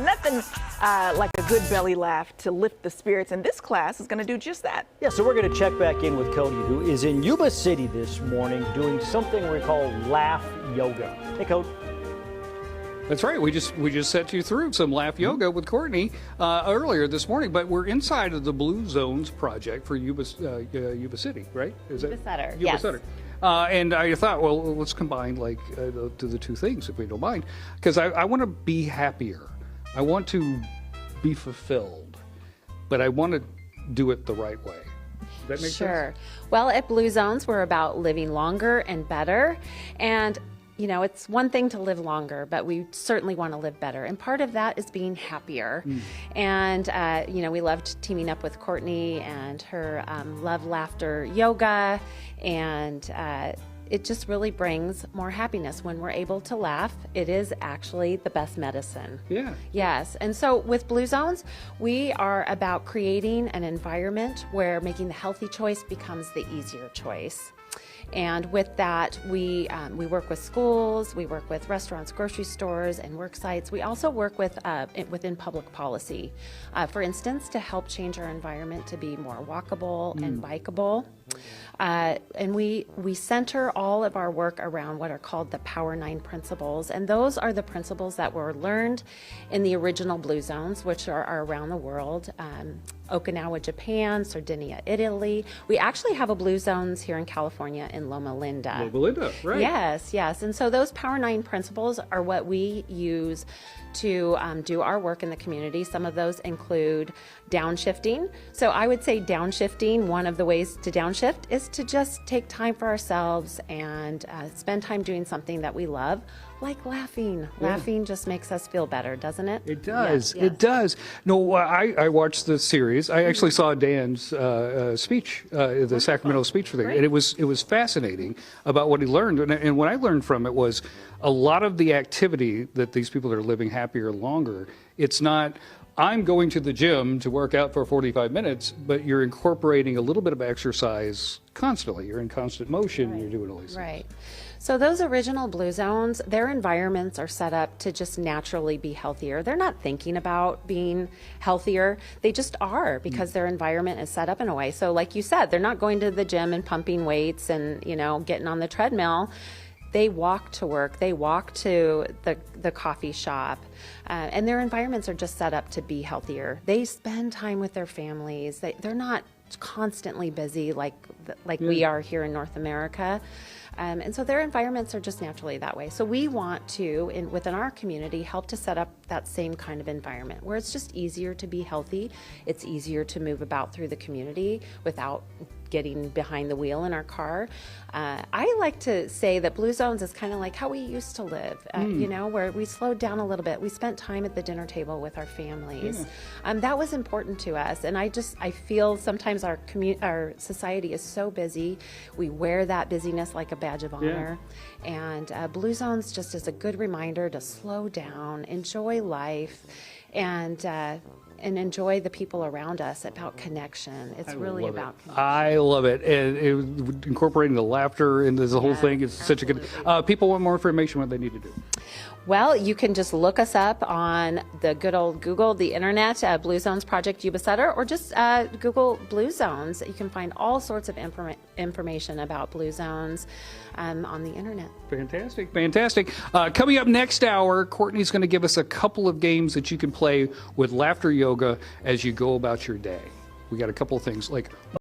Nothing like a good belly laugh to lift the spirits, and this class is going to do just that. Yeah, so we're going to check back in with Cody, who is in Yuba City this morning doing something we call Laugh Yoga. Hey, Cody. That's right. We just set you through some Laugh Yoga with Courtney earlier this morning, but we're inside of the Blue Zones project for Yuba City, right? Is Yuba Sutter, Yuba yes. Sutter. And I thought, well, let's combine the two things, if we don't mind, because I want to be happier. I want to be fulfilled, but I want to do it the right way. Does that make sense? Sure. Well, at Blue Zones, we're about living longer and better. And you know, it's one thing to live longer, but we certainly want to live better. And part of that is being happier. And, you know, we loved teaming up with Courtney and her Love Laughter Yoga. And it just really brings more happiness when we're able to laugh. It is actually the best medicine. Yeah. Yes. And so with Blue Zones, we are about creating an environment where making the healthy choice becomes the easier choice. And with that, we work with schools, we work with restaurants, grocery stores, and work sites. We also work with within public policy, for instance, to help change our environment to be more walkable and bikeable. And we center all of our work around what are called the Power 9 principles, and those are the principles that were learned in the original Blue Zones, which are around the world. Okinawa, Japan, Sardinia, Italy. We actually have a Blue Zones here in California in Loma Linda. Loma Linda, right. Yes, yes. And so those Power 9 principles are what we use to do our work in the community. Some of those include downshifting. So I would say downshifting, one of the ways to downshift is to just take time for ourselves and spend time doing something that we love, like laughing. Yeah. Laughing just makes us feel better, doesn't it? It does. Yes. It does. No, I watched the series. I actually saw Dan's speech, the Sacramento speech for the, and it was fascinating about what he learned. And what I learned from it was a lot of the activity that these people are living happier longer. It's not, I'm going to the gym to work out for 45 minutes, but you're incorporating a little bit of exercise constantly. You're in constant motion. Right. You're doing all these things. Right. So those original Blue Zones, their environments are set up to just naturally be healthier. They're not thinking about being healthier. They just are, because their environment is set up in a way. So like you said, they're not going to the gym and pumping weights and, you know, getting on the treadmill. They walk to work, they walk to the coffee shop, and their environments are just set up to be healthier. They spend time with their families. They're not constantly busy like we are here in North America. And so their environments are just naturally that way. So we want to, within our community, help to set up that same kind of environment where it's just easier to be healthy. It's easier to move about through the community without getting behind the wheel in our car. I like to say that Blue Zones is kind of like how we used to live, you know, where we slowed down a little bit. We spent time at the dinner table with our families. That was important to us. And I feel sometimes our society is so busy. We wear that busyness like a badge of honor. And Blue Zones just is a good reminder to slow down, enjoy life, and enjoy the people around us, about connection. It's really about connection. I love it. And incorporating the laughter into the whole thing is such a good... people want more information, what they need to do. Well, you can just look us up on the good old Google, the internet, Blue Zones Project Yuba Sutter, or just Google Blue Zones. You can find all sorts of information about Blue Zones on the internet. Fantastic, fantastic. Coming up next hour, Courtney's going to give us a couple of games that you can play with Laughter Yoga as you go about your day. We got a couple of things like